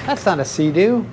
That's not a Skidoo.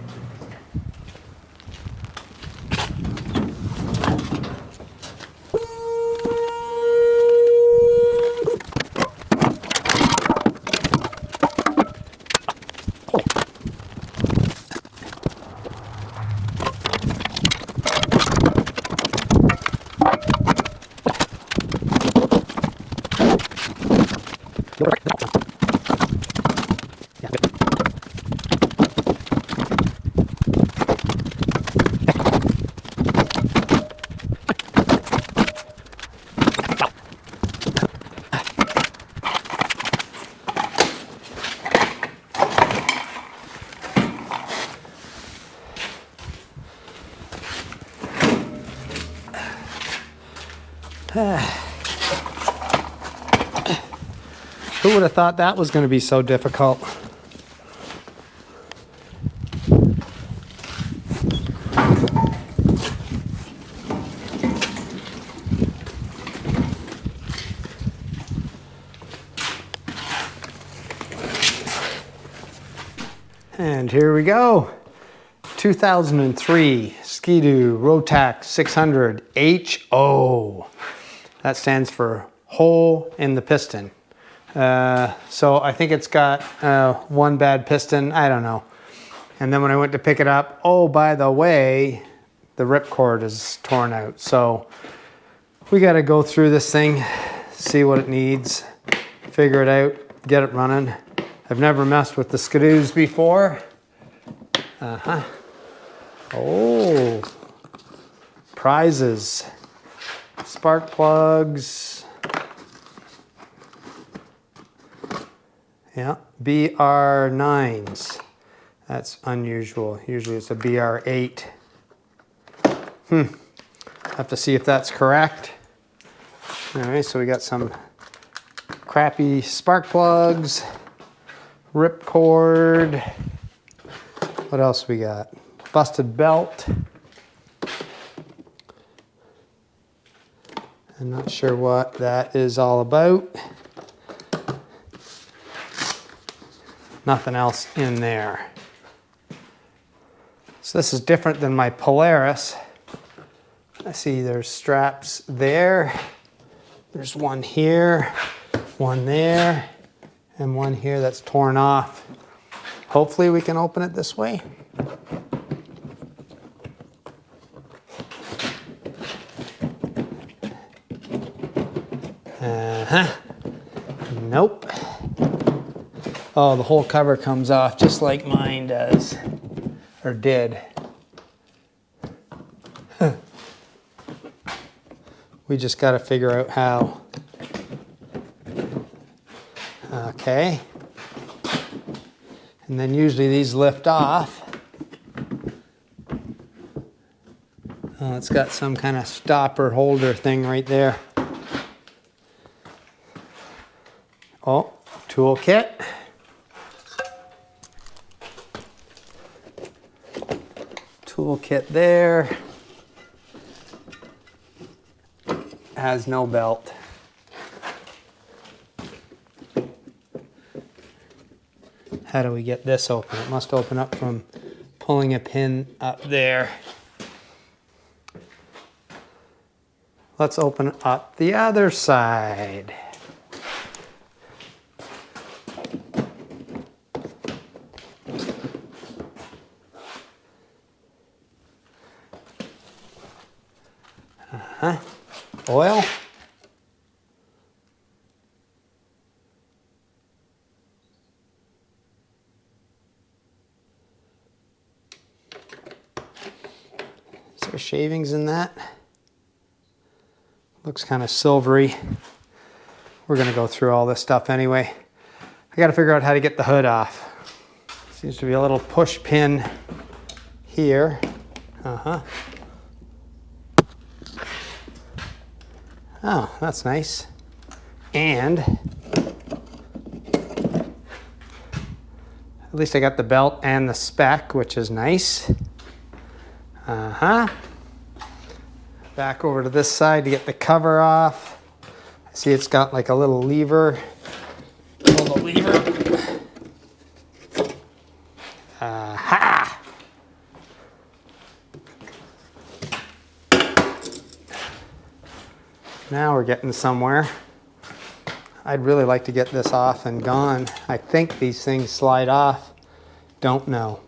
Who would have thought that was going to be so difficult? And here we go. 2003 Skidoo Rotax 600 HO. That stands for hole in the piston. So I think it's got one bad piston, I don't know. And then when I went to pick it up, oh, by the way, the ripcord is torn out. So we got to go through this thing, see what it needs, figure it out, get it running. I've never messed with the Skidoos before. Oh, prizes, spark plugs. Yeah, BR9s. That's unusual. Usually it's a BR8. Have to see if that's correct. All right, so we got some crappy spark plugs, ripcord. What else we got? Busted belt. I'm not sure what that is all about. Nothing else in there. So this is different than my Polaris. I see there's straps there. There's one here, one there, and one here that's torn off. Hopefully we can open it this way. Nope. Oh, the whole cover comes off just like mine does, or did. We just got to figure out how. Okay. And then usually these lift off. Oh, it's got some kind of stopper holder thing right there. Oh, tool kit. Tool kit there. Has no belt. How do we get this open? It must open up from pulling a pin up there. Let's open up the other side. Oil. Is there shavings in that? Looks kind of silvery. We're gonna go through all this stuff anyway. I gotta figure out how to get the hood off. Seems to be a little push pin here. Oh, that's nice. And at least I got the belt and the spec, which is nice. Back over to this side to get the cover off. See, it's got like a little lever. Pull the lever. Aha! Now we're getting somewhere. I'd really like to get this off and gone. I think these things slide off. Don't know.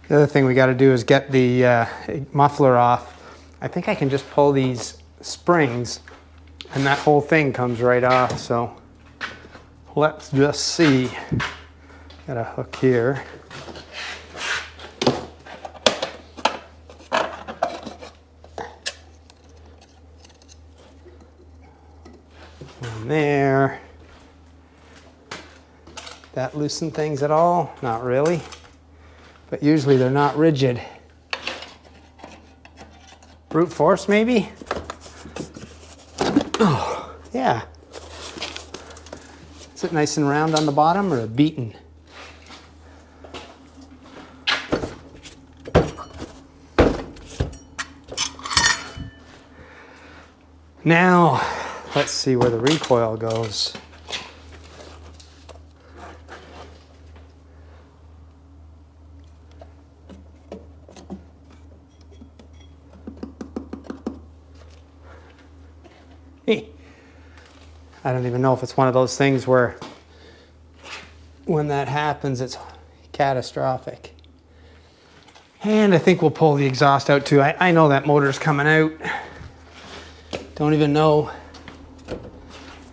The other thing we got to do is get the muffler off. I think I can just pull these springs and that whole thing comes right off. So let's just see. Got a hook here. One there. That loosen things at all? Not really. But usually they're not rigid. Brute force maybe? Oh, yeah. Is it nice and round on the bottom or beaten? Now, let's see where the recoil goes. I don't even know if it's one of those things where when that happens, it's catastrophic. And I think we'll pull the exhaust out too. I know that motor's coming out. Don't even know.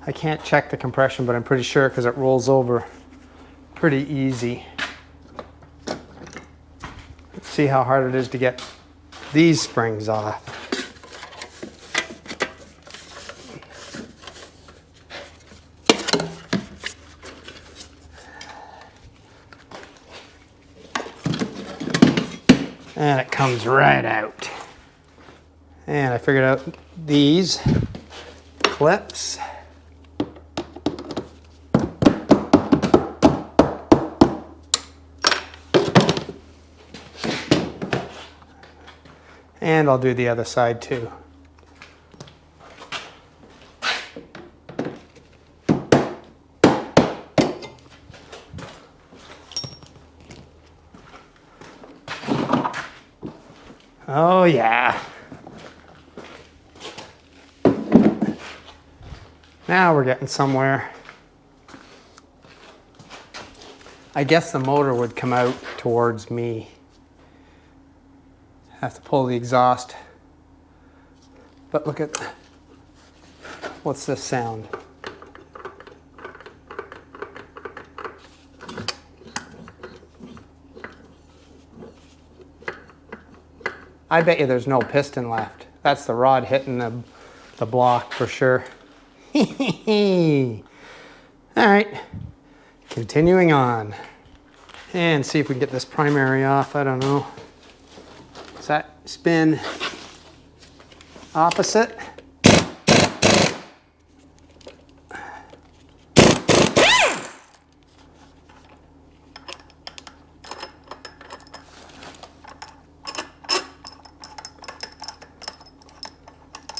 I can't check the compression, but I'm pretty sure because it rolls over pretty easy. Let's see how hard it is to get these springs off. And it comes right out. And I figured out these clips. And I'll do the other side too. Oh yeah. Now we're getting somewhere. I guess the motor would come out towards me. Have to pull the exhaust. But look at, what's this sound? I bet you there's no piston left. That's the rod hitting the block for sure. All right, continuing on. And see if we can get this primary off, I don't know. Does that spin opposite?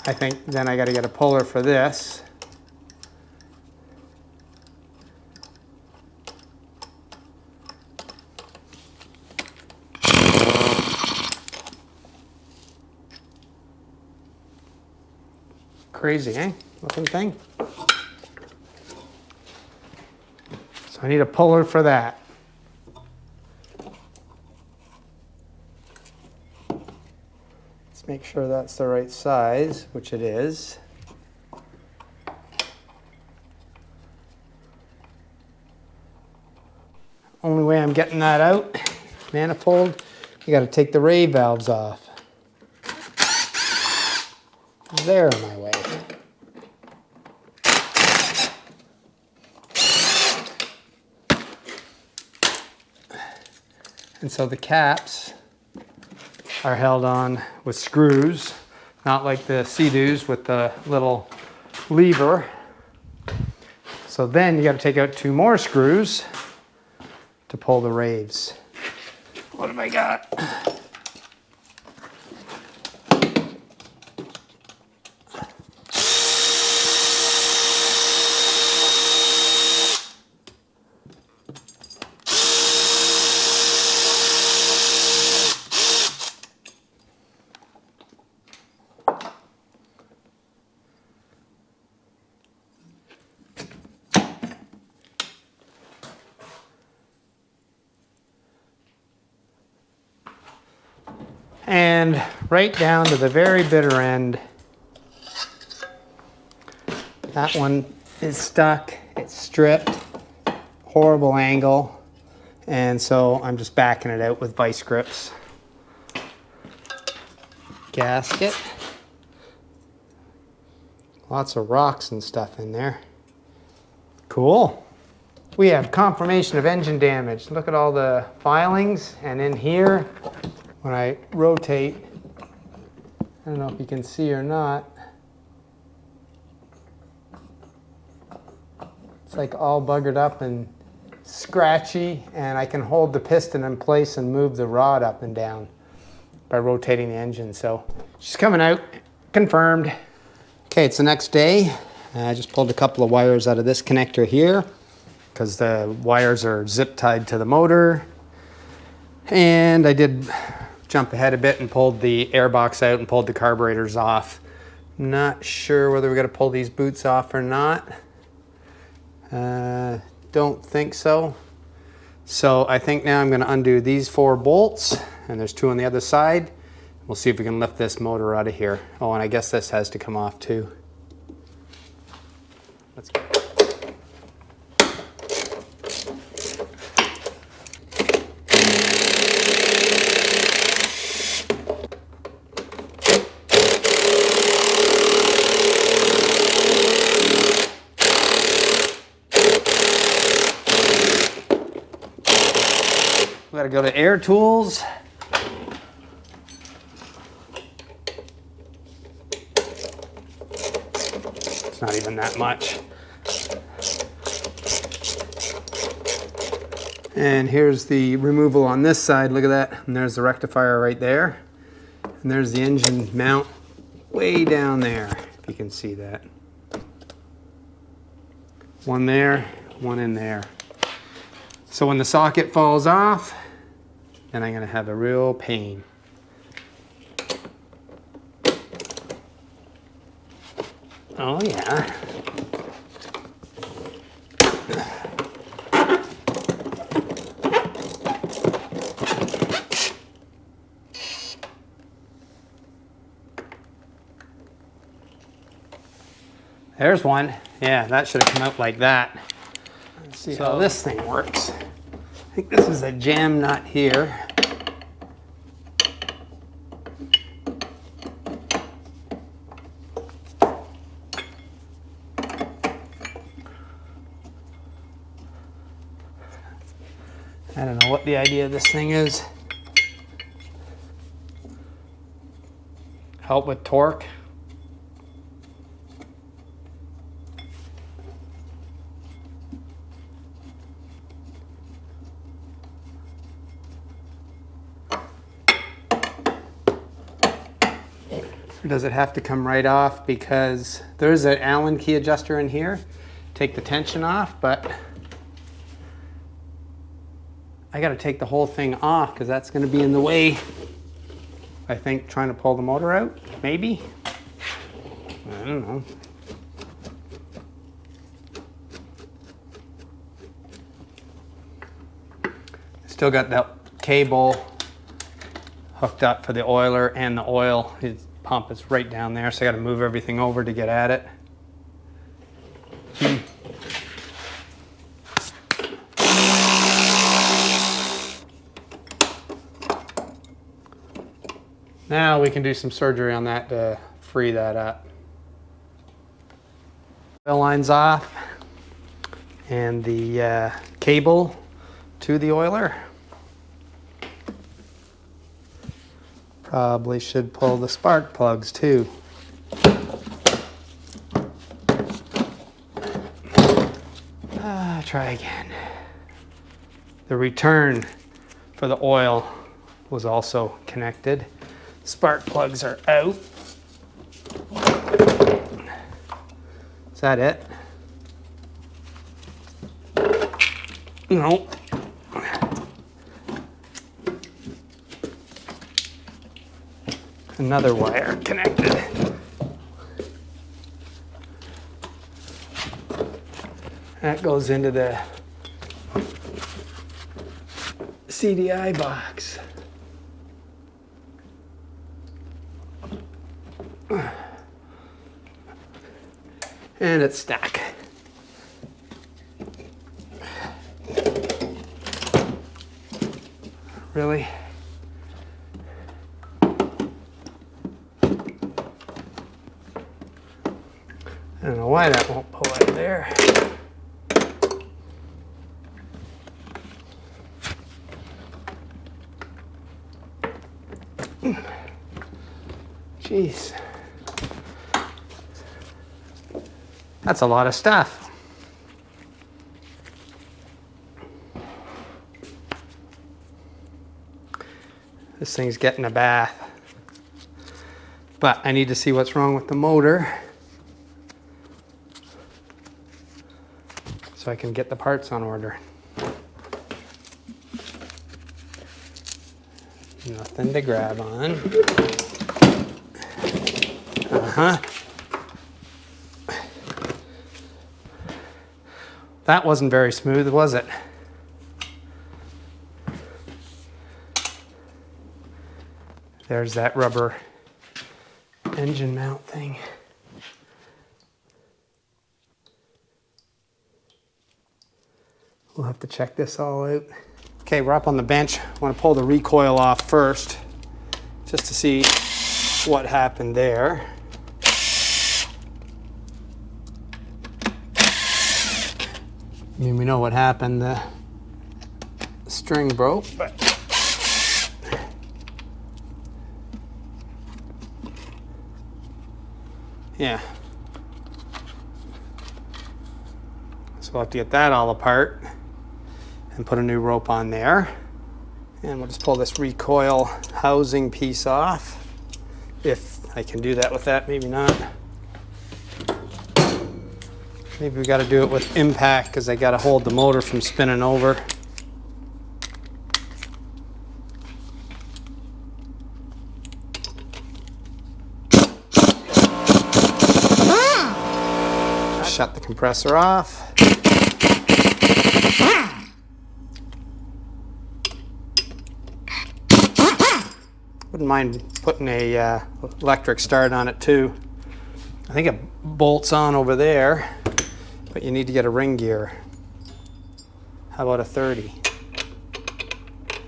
I think then I got to get a puller for this. Crazy, eh? Looking thing. So I need a puller for that. Make sure that's the right size, which it is. Only way I'm getting that out, manifold, you got to take the ray valves off. They're in my way. And so the caps are held on with screws, not like the Skidoos with the little lever. So then you got to take out 2 more screws to pull the raves. What have I got? And right down to the very bitter end. That one is stuck, it's stripped, horrible angle. And so I'm just backing it out with vice grips. Gasket. Lots of rocks and stuff in there. Cool. We have confirmation of engine damage. Look at all the filings, and in here, when I rotate, I don't know if you can see or not, it's like all buggered up and scratchy, and I can hold the piston in place and move the rod up and down by rotating the engine. So she's coming out, confirmed. Okay, it's the next day. I just pulled a couple of wires out of this connector here because the wires are zip tied to the motor. And I did jump ahead a bit and pulled the airbox out and pulled the carburetors off. Not sure whether we're gonna pull these boots off or not. Don't think so. So I think now I'm gonna undo these 4 bolts, and there's 2 on the other side. We'll see if we can lift this motor out of here. Oh, and I guess this has to come off too. Let's go. We gotta go to Air Tools. It's not even that much. And here's the removal on this side. Look at that. And there's the rectifier right there. And there's the engine mount way down there, if you can see that. One there, one in there. So when the socket falls off, then I'm gonna have a real pain. Oh yeah. There's one. Yeah, that should have come out like that. Let's see how this thing works. I think this is a jam nut here. I don't know what the idea of this thing is. Help with torque. Or does it have to come right off? Because there's an Allen key adjuster in here. Take the tension off, but I got to take the whole thing off because that's going to be in the way. I think trying to pull the motor out, maybe. I don't know. Still got that cable hooked up for the oiler, and the oil pump is right down there, so I got to move everything over to get at it. Now we can do some surgery on that to free that up. Oil line's off, and the cable to the oiler. Probably should pull the spark plugs too. Try again. The return for the oil was also connected. Spark plugs are out. Is that it? No. Another wire connected. That goes into the CDI box. And it's stuck. Really? I don't know why that won't pull out of there. Jeez. That's a lot of stuff. This thing's getting a bath. But I need to see what's wrong with the motor so I can get the parts on order. Nothing to grab on. That wasn't very smooth, was it? There's that rubber engine mount thing. We'll have to check this all out. Okay, we're up on the bench. I want to pull the recoil off first, just to see what happened there. I mean, we know what happened. The string broke, but yeah. So we'll have to get that all apart and put a new rope on there. And we'll just pull this recoil housing piece off. If I can do that with that, maybe not. Maybe we got to do it with impact because I got to hold the motor from spinning over. Shut the compressor off. Wouldn't mind putting a electric start on it too. I think it bolts on over there, but you need to get a ring gear. How about a 30?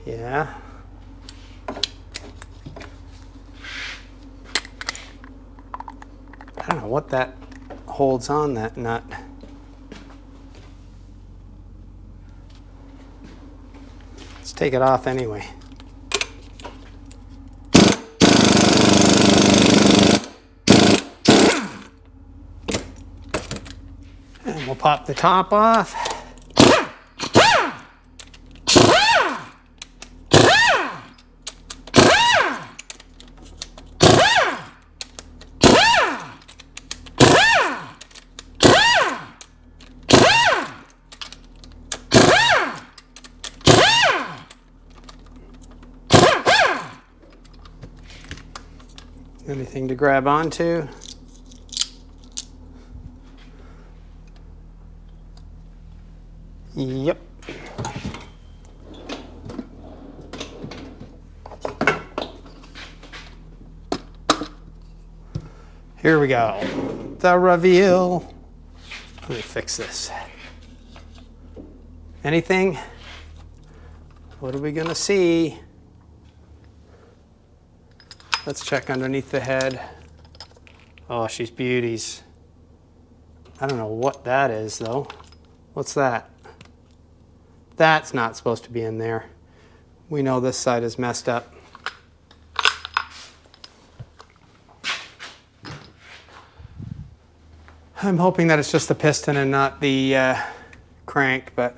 Yeah. I don't know what that holds on, that nut. Let's take it off anyway. And we'll pop the top off. Anything to grab onto? Yep. Here we go. The reveal. Let me fix this. Anything? What are we gonna see? Let's check underneath the head. Oh, she's beauties. I don't know what that is though. What's that? That's not supposed to be in there. We know this side is messed up. I'm hoping that it's just the piston and not the crank, but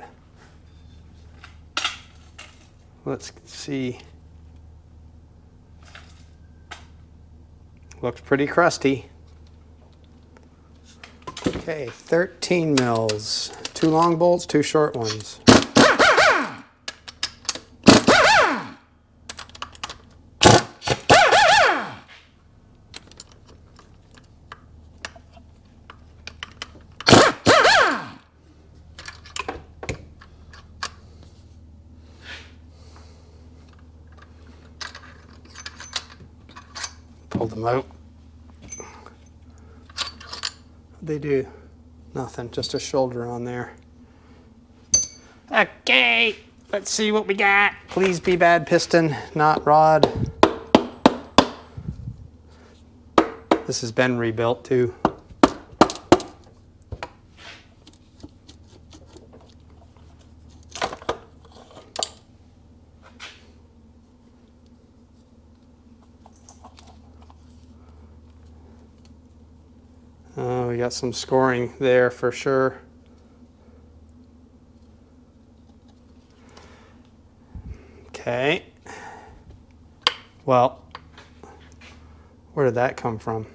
let's see. Looks pretty crusty. Okay, 13 mils. 2 long bolts, 2 short ones. Pull them out. What'd they do? Nothing, just a shoulder on there. Okay, let's see what we got. Please be bad piston, not rod. This has been rebuilt too. We got some scoring there for sure. Okay. Well, where did that come from?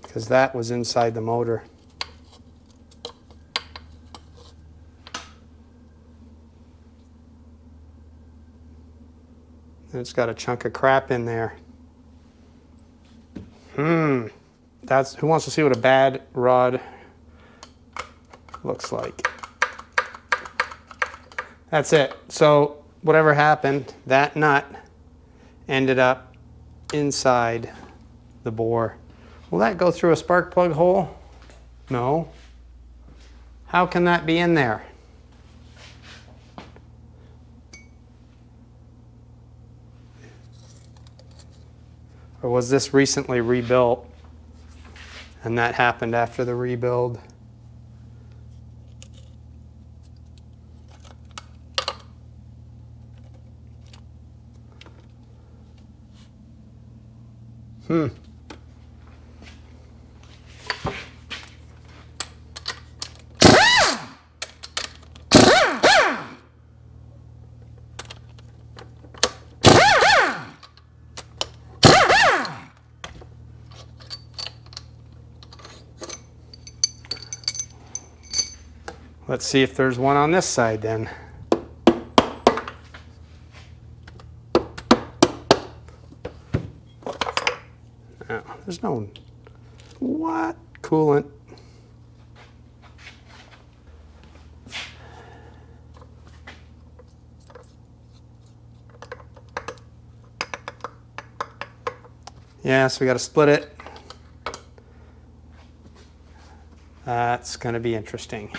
Because that was inside the motor. And it's got a chunk of crap in there. That's, who wants to see what a bad rod looks like? That's it. So whatever happened, that nut ended up inside the bore. Will that go through a spark plug hole? No. How can that be in there? Or was this recently rebuilt and that happened after the rebuild? Let's see if there's one on this side then. Oh, there's no, what? Coolant. Yeah, so we got to split it. That's going to be interesting.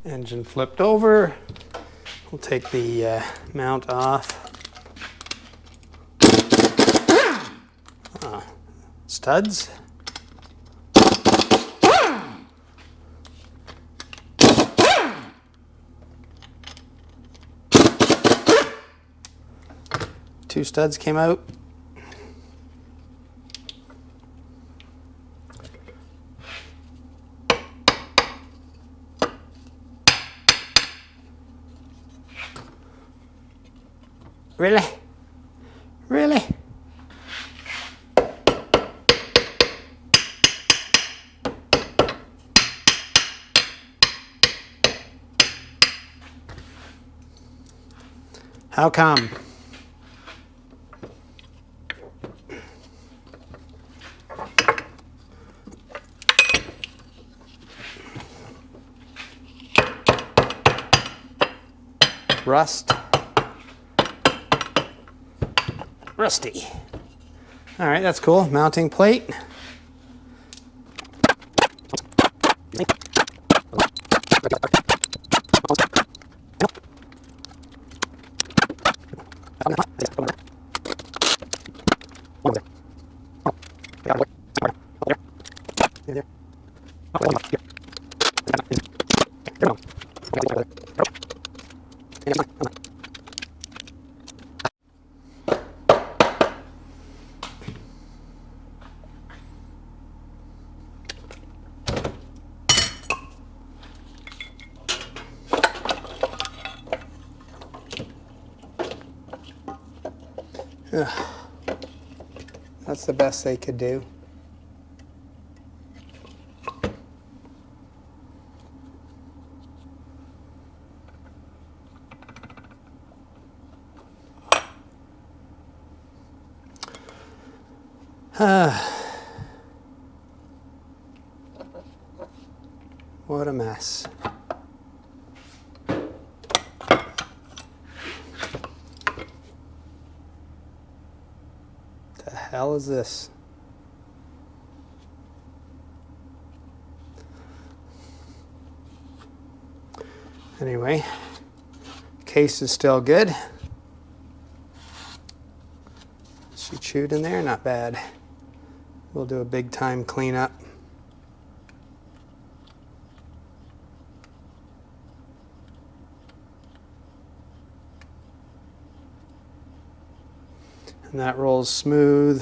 Engine flipped over. We'll take the mount off. Studs. Two studs came out. Really? Really? How come? Rust. Rusty. All right, that's cool. Mounting plate. That's the best they could do. What a mess. hell is this? Anyway, case is still good. She chewed in there, not bad. We'll do a big time cleanup. And that rolls smooth.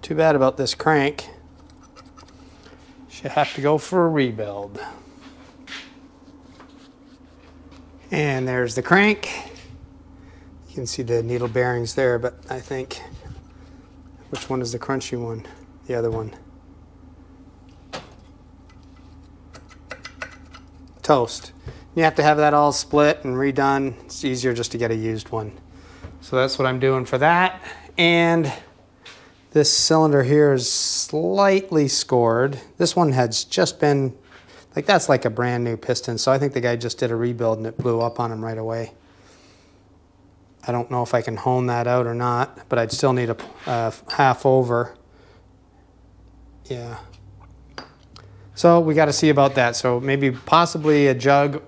Too bad about this crank. Should have to go for a rebuild. And there's the crank. You can see the needle bearings there, but I think, which one is the crunchy one? The other one. Toast. You have to have that all split and redone. It's easier just to get a used one. So that's what I'm doing for that. And this cylinder here is slightly scored. This one has just been, like that's like a brand new piston. So I think the guy just did a rebuild and it blew up on him right away. I don't know if I can hone that out or not, but I'd still need a half over. Yeah. So we got to see about that. So maybe possibly a jug,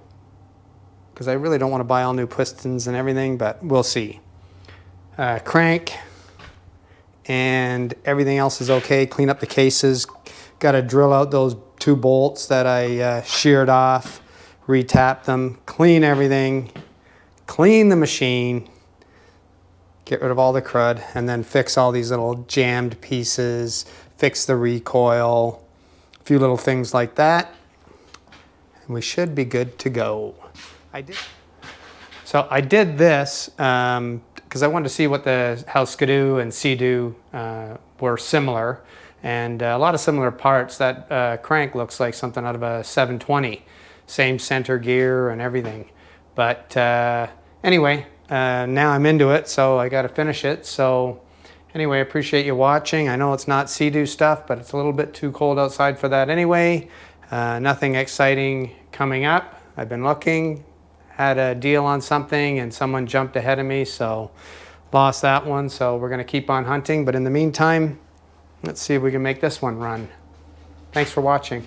because I really don't want to buy all new pistons and everything, but we'll see. Crank and everything else is okay. Clean up the cases. Got to drill out those 2 bolts that I sheared off, retap them, clean everything, clean the machine, get rid of all the crud, and then fix all these little jammed pieces, fix the recoil, a few little things like that, and we should be good to go. So I did this because I wanted to see what how Skidoo and Skidoo were similar, and a lot of similar parts. That crank looks like something out of a 720, same center gear and everything. But anyway, now I'm into it, so I got to finish it. So anyway, I appreciate you watching. I know it's not Skidoo stuff, but it's a little bit too cold outside for that anyway. Nothing exciting coming up. I've been looking. Had a deal on something and someone jumped ahead of me, so lost that one. So we're going to keep on hunting, but in the meantime, let's see if we can make this one run. Thanks for watching.